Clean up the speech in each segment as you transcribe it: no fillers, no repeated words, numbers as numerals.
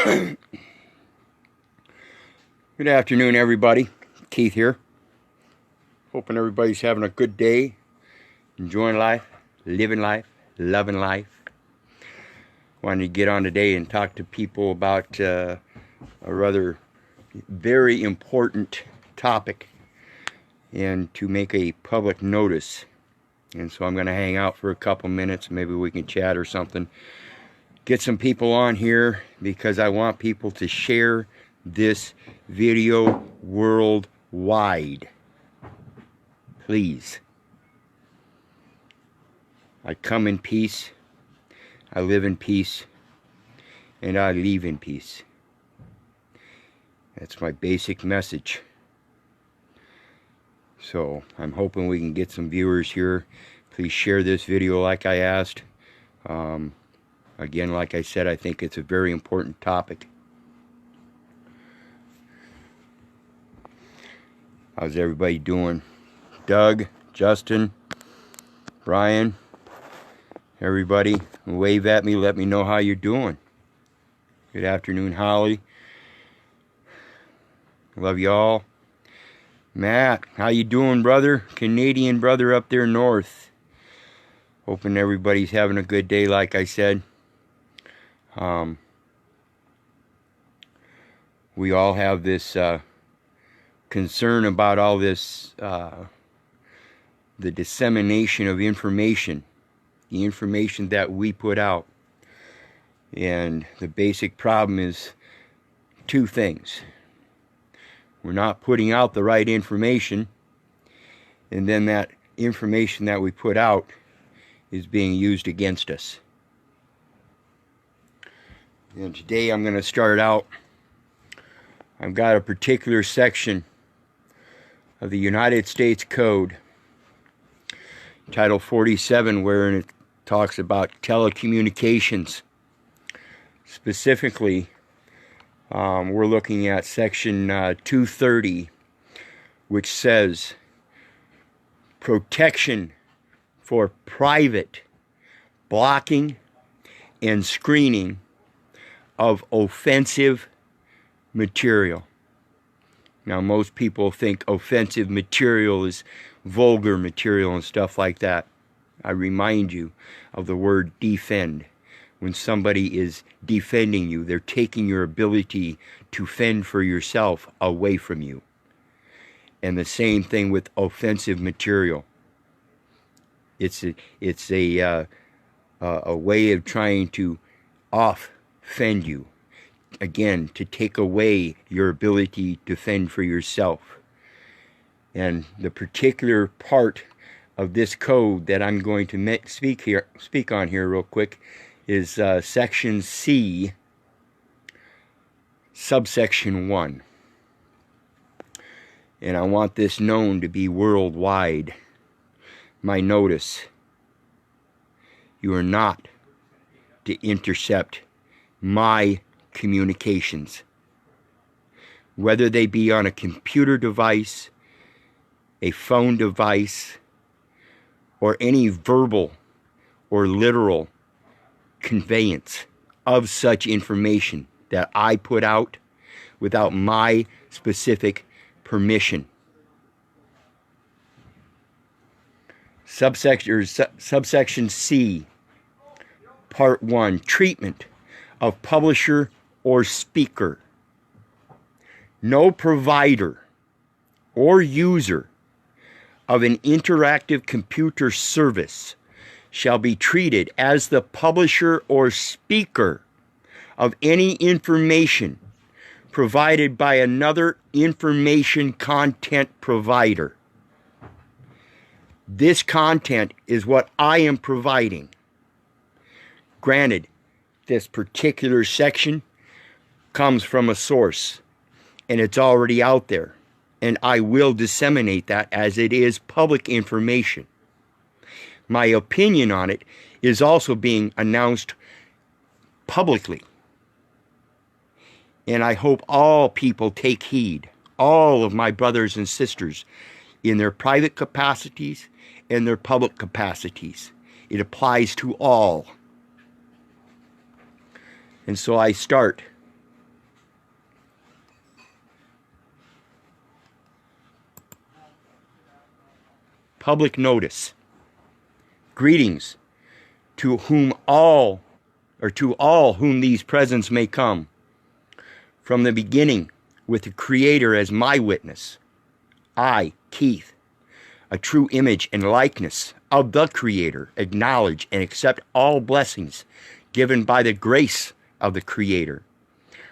Good afternoon, everybody. Keith here. Hoping everybody's having a good day, enjoying life, living life, loving life. Wanted to get on today and talk to people about a rather very important topic and to make a public notice. And so I'm going to hang out for a couple minutes. Maybe we can chat or something. Get some people on here because I want people to share this video worldwide. Please. I come in peace, I live in peace, and I leave in peace. That's my basic message. So I'm hoping we can get some viewers here. Please share this video like I asked. Again, like I said, I think it's a very important topic. How's everybody doing? Doug, Justin, Brian, everybody, wave at me, let me know how you're doing. Good afternoon, Holly. Love y'all. Matt, how you doing, brother? Canadian brother up there north. Hoping everybody's having a good day, like I said. We all have this concern about all this, the dissemination of information, the information that we put out. And the basic problem is two things. We're not putting out the right information, and then that information that we put out is being used against us. And today I'm going to start out. I've got a particular section of the United States Code, Title 47, wherein it talks about telecommunications. Specifically, we're looking at Section 230, which says protection for private blocking and screening of offensive material. Now, most people think offensive material is vulgar material and stuff like that. I remind you of the word defend. When somebody is defending you, they're taking your ability to fend for yourself away from you. And the same thing with offensive material. It's a way of trying to offend you. Again, to take away your ability to fend for yourself. And the particular part of this code that I'm going to speak on here real quick is Section C, subsection 1. And I want this known to be worldwide. My notice: you are not to intercept my communications, whether they be on a computer device, a phone device, or any verbal or literal conveyance of such information that I put out without my specific permission. Subsection C, Part 1, treatment of publisher or speaker. No provider or user of an interactive computer service shall be treated as the publisher or speaker of any information provided by another information content provider. This content is what I am providing. Granted, this particular section comes from a source, and it's already out there, and I will disseminate that as it is public information. My opinion on it is also being announced publicly. And I hope all people take heed, all of my brothers and sisters, in their private capacities and their public capacities. It applies to all. And so I start public notice. Greetings to all whom these presents may come. From the beginning, with the Creator as my witness, I, Keith, a true image and likeness of the Creator, acknowledge and accept all blessings given by the grace of the Creator.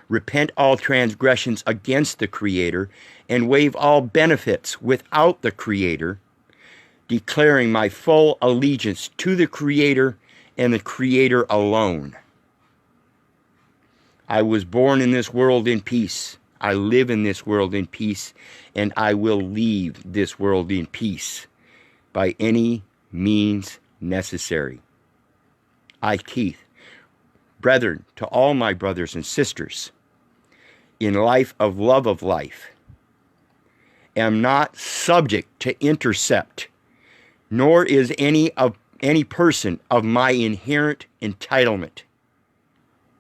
Repent all transgressions against the Creator, and waive all benefits without the Creator, declaring my full allegiance to the Creator and the Creator alone. I was born in this world in peace. I live in this world in peace, and I will leave this world in peace by any means necessary. I, Keith, brethren, to all my brothers and sisters, in life of love of life, am not subject to intercept, nor is any person of my inherent entitlement.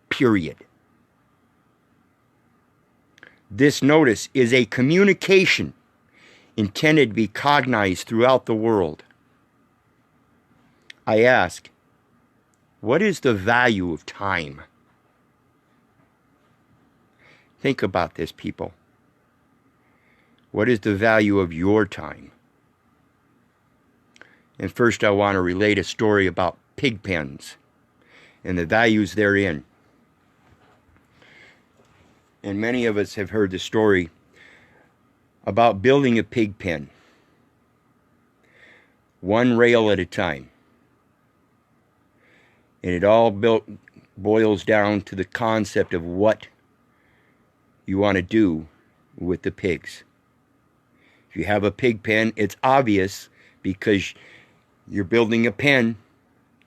Period. This notice is a communication intended to be cognized throughout the world. I ask, what is the value of time? Think about this, people. What is the value of your time? And first I want to relate a story about pig pens and the values therein. And many of us have heard the story about building a pig pen, one rail at a time. And it all boils down to the concept of what you want to do with the pigs. If you have a pig pen, it's obvious because you're building a pen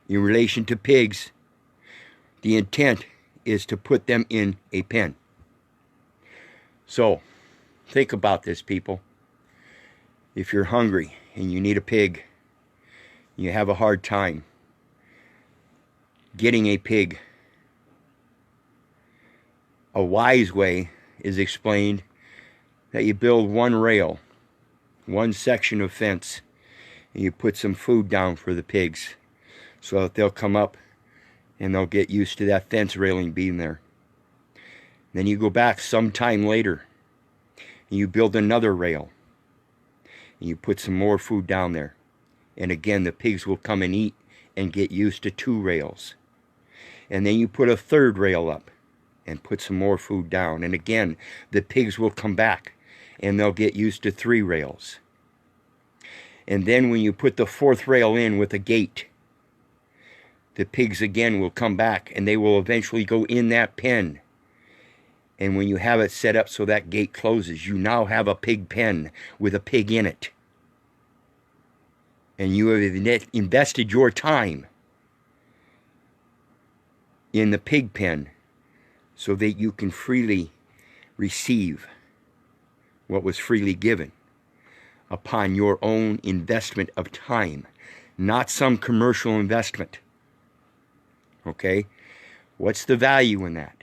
in relation to pigs. The intent is to put them in a pen. So, think about this, people. If you're hungry and you need a pig, you have a hard time getting a pig, a wise way is explained that you build one rail, one section of fence, and you put some food down for the pigs so that they'll come up and they'll get used to that fence railing being there. Then you go back sometime later and you build another rail and you put some more food down there. And again, the pigs will come and eat and get used to 2 rails. And then you put a 3rd rail up and put some more food down. And again, the pigs will come back and they'll get used to 3 rails. And then when you put the 4th rail in with a gate, the pigs again will come back and they will eventually go in that pen. And when you have it set up so that gate closes, you now have a pig pen with a pig in it. And you have invested your time in the pig pen so that you can freely receive what was freely given upon your own investment of time, not some commercial investment. Okay? What's the value in that?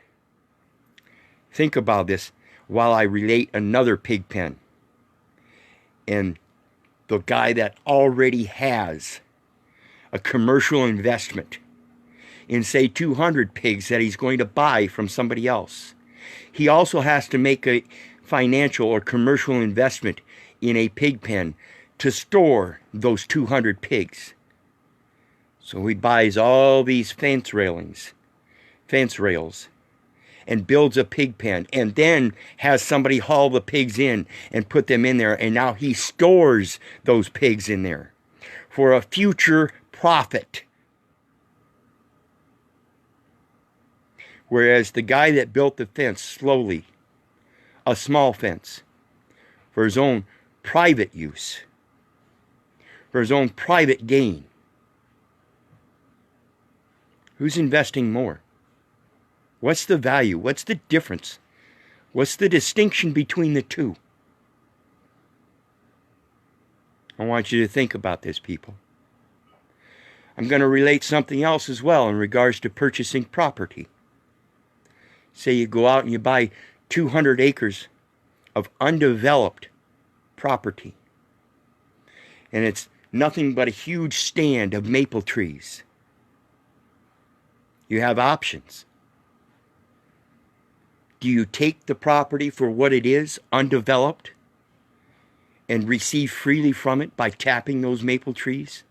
Think about this while I relate another pig pen. And the guy that already has a commercial investment in, say, 200 pigs that he's going to buy from somebody else. He also has to make a financial or commercial investment in a pig pen to store those 200 pigs. So he buys all these fence rails, and builds a pig pen, and then has somebody haul the pigs in and put them in there, and now he stores those pigs in there for a future profit. Whereas the guy that built the fence slowly, a small fence, for his own private use, for his own private gain, who's investing more? What's the value? What's the difference? What's the distinction between the two? I want you to think about this, people. I'm going to relate something else as well in regards to purchasing property. Say you go out and you buy 200 acres of undeveloped property. And it's nothing but a huge stand of maple trees. You have options. Do you take the property for what it is, undeveloped, and receive freely from it by tapping those maple trees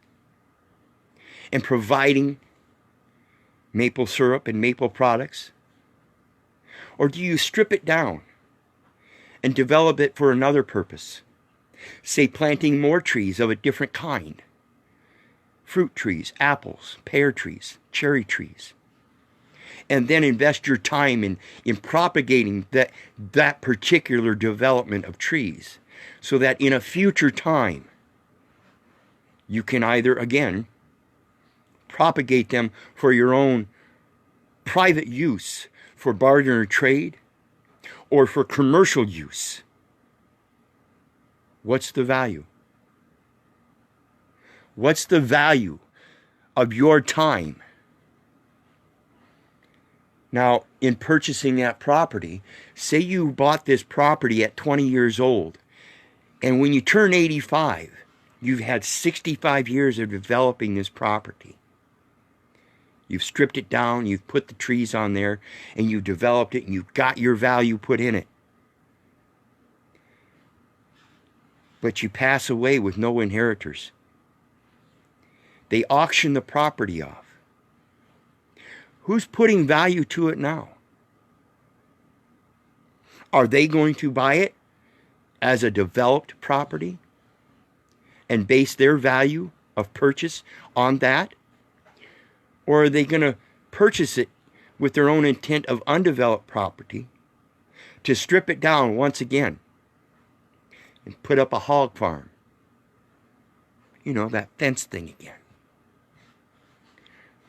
and providing maple syrup and maple products? Or do you strip it down and develop it for another purpose? Say planting more trees of a different kind. Fruit trees, apples, pear trees, cherry trees. And then invest your time in propagating that particular development of trees, so that in a future time, you can either, again, propagate them for your own private use, for barter or trade, or for commercial use. What's the value? What's the value of your time? Now, in purchasing that property, say you bought this property at 20 years old, and when you turn 85, you've had 65 years of developing this property. You've stripped it down, you've put the trees on there, and you've developed it, and you've got your value put in it. But you pass away with no inheritors. They auction the property off. Who's putting value to it now? Are they going to buy it as a developed property and base their value of purchase on that? Or are they going to purchase it with their own intent of undeveloped property to strip it down once again and put up a hog farm? You know, that fence thing again.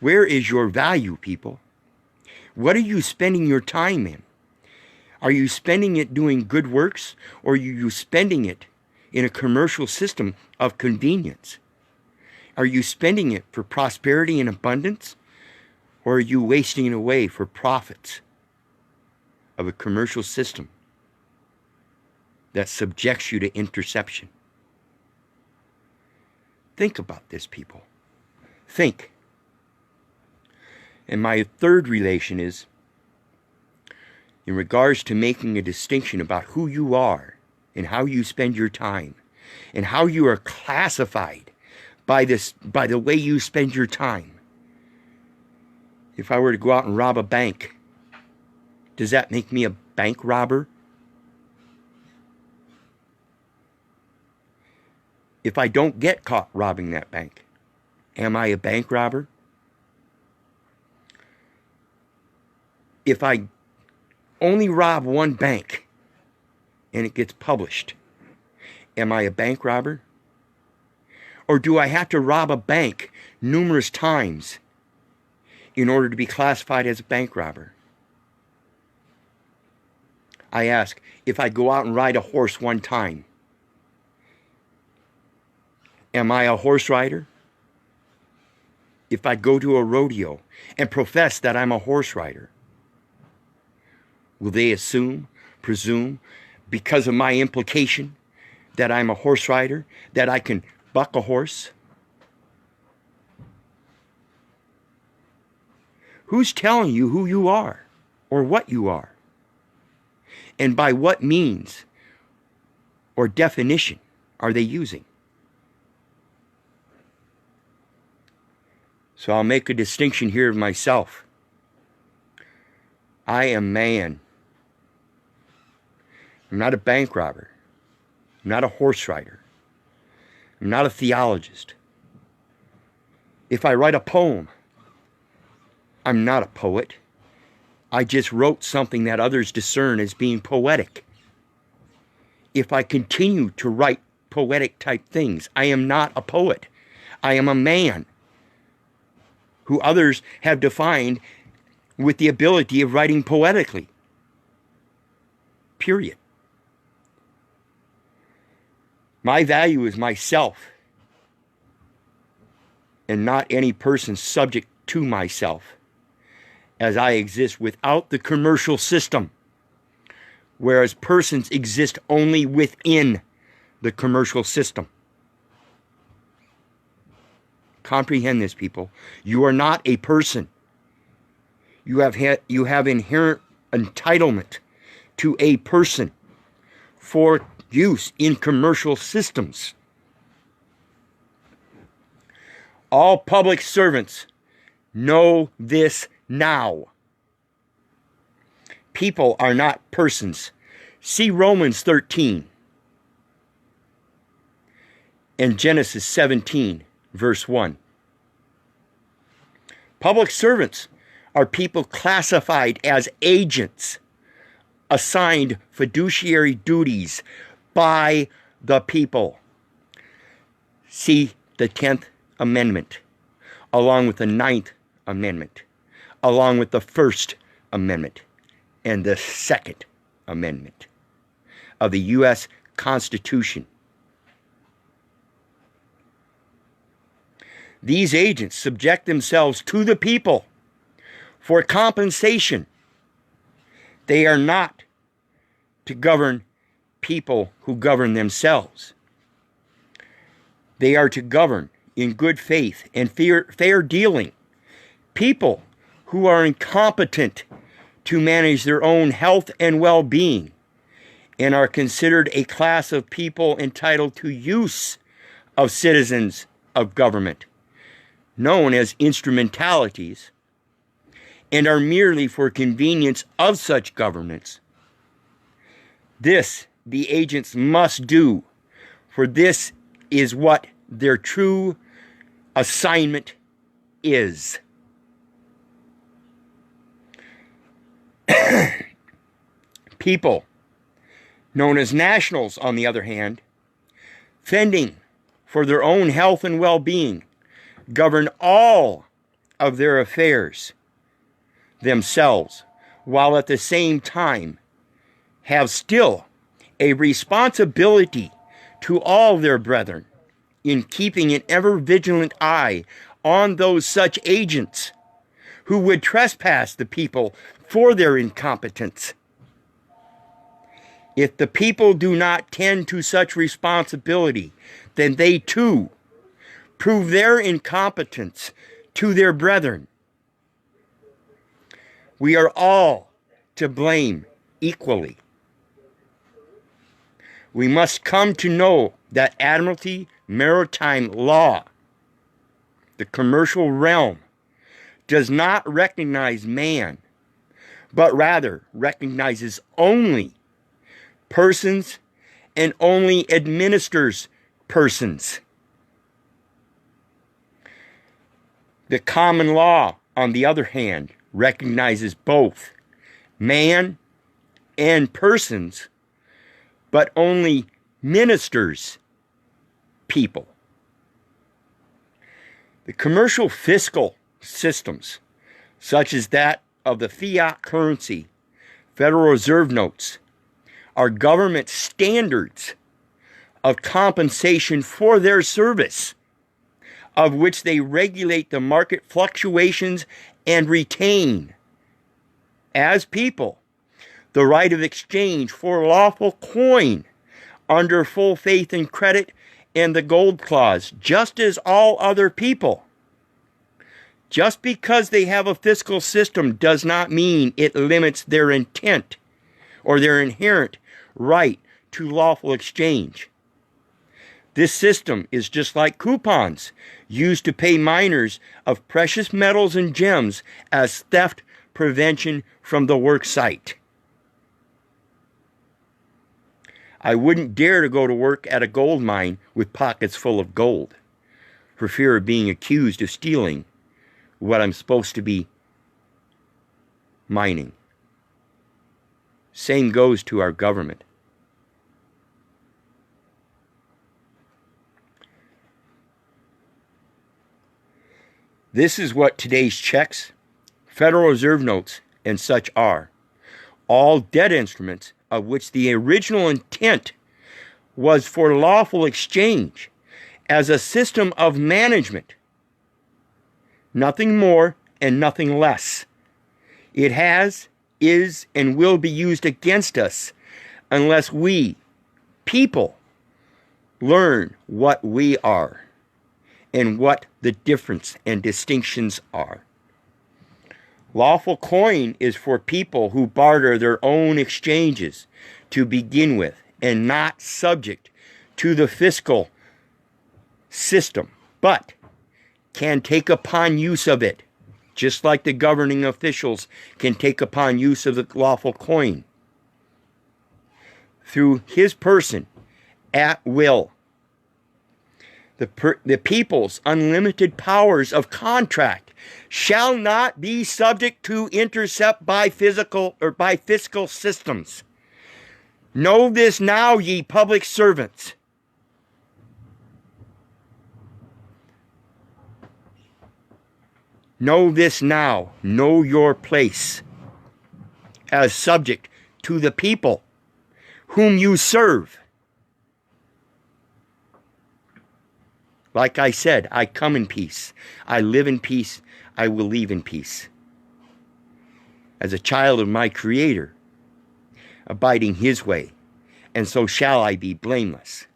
Where is your value, people? What are you spending your time in? Are you spending it doing good works, or are you spending it in a commercial system of convenience? Are you spending it for prosperity and abundance, or are you wasting it away for profits of a commercial system that subjects you to interception? Think about this, people. Think. And my third relation is in regards to making a distinction about who you are and how you spend your time and how you are classified by the way you spend your time. If I were to go out and rob a bank, does that make me a bank robber? If I don't get caught robbing that bank, am I a bank robber? If I only rob one bank and it gets published, am I a bank robber? Or do I have to rob a bank numerous times in order to be classified as a bank robber? I ask, if I go out and ride a horse one time, am I a horse rider? If I go to a rodeo and profess that I'm a horse rider, will they assume, presume, because of my implication that I'm a horse rider, that I can buck a horse? Who's telling you who you are or what you are? And by what means or definition are they using? So I'll make a distinction here of myself. I am man. I'm not a bank robber. I'm not a horse rider. I'm not a theologist. If I write a poem, I'm not a poet. I just wrote something that others discern as being poetic. If I continue to write poetic type things, I am not a poet. I am a man who others have defined with the ability of writing poetically. Period. My value is myself and not any person subject to myself, as I exist without the commercial system, whereas persons exist only within the commercial system. Comprehend this, people. You are not a person. You have inherent entitlement to a person for use in commercial systems. All public servants know this now. People are not persons. See Romans 13 and Genesis 17, verse 1. Public servants are people classified as agents assigned fiduciary duties by the people. See the 10th Amendment, along with the 9th Amendment, along with the First Amendment, and the Second Amendment of the U.S. Constitution. These agents subject themselves to the people for compensation. They are not to govern people who govern themselves. They are to govern in good faith and fair dealing people who are incompetent to manage their own health and well-being and are considered a class of people entitled to use of citizens of government, known as instrumentalities, and are merely for convenience of such governments. This the agents must do, for this is what their true assignment is. People, known as nationals, on the other hand, fending for their own health and well-being, govern all of their affairs themselves, while at the same time have still a responsibility to all their brethren in keeping an ever-vigilant eye on those such agents who would trespass the people for their incompetence. If the people do not tend to such responsibility, then they too prove their incompetence to their brethren. We are all to blame equally. We must come to know that Admiralty maritime law, the commercial realm, does not recognize man, but rather recognizes only persons and only administers persons. The common law, on the other hand, recognizes both man and persons, but only ministers people. The commercial fiscal systems, such as that of the fiat currency, Federal Reserve notes, are government standards of compensation for their service, of which they regulate the market fluctuations and retain, as people, the right of exchange for lawful coin under full faith and credit and the gold clause, just as all other people. Just because they have a fiscal system does not mean it limits their intent or their inherent right to lawful exchange. This system is just like coupons used to pay miners of precious metals and gems as theft prevention from the work site. I wouldn't dare to go to work at a gold mine with pockets full of gold for fear of being accused of stealing what I'm supposed to be mining. Same goes to our government. This is what today's checks, Federal Reserve notes, and such are. All debt instruments of which the original intent was for lawful exchange as a system of management. Nothing more and nothing less. It has, is, and will be used against us unless we, people, learn what we are and what the difference and distinctions are. Lawful coin is for people who barter their own exchanges to begin with and not subject to the fiscal system, but can take upon use of it, just like the governing officials can take upon use of the lawful coin through his person at will. The people's unlimited powers of contract shall not be subject to intercept by physical or by fiscal systems. Know this now, ye public servants. Know this now. Know your place as subject to the people whom you serve. Like I said, I come in peace. I live in peace. I will leave in peace. As a child of my Creator, abiding His way, and so shall I be blameless.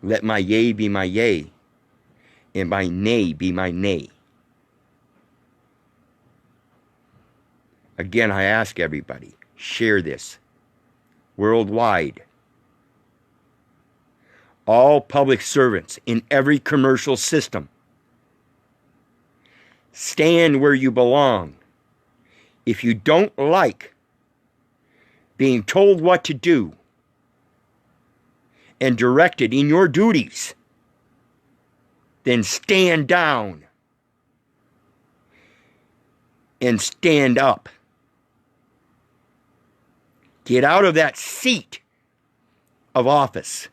Let my yea be my yea, and my nay be my nay. Again, I ask everybody, share this worldwide. All public servants in every commercial system, stand where you belong. If you don't like being told what to do and directed in your duties, then stand down and stand up. Get out of that seat of office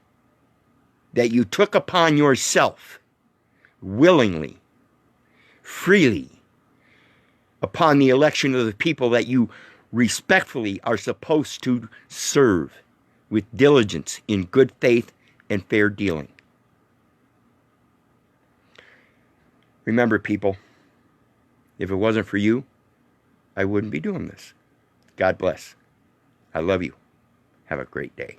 that you took upon yourself willingly, freely, upon the election of the people that you respectfully are supposed to serve with diligence in good faith and fair dealing. Remember, people, if it wasn't for you, I wouldn't be doing this. God bless. I love you. Have a great day.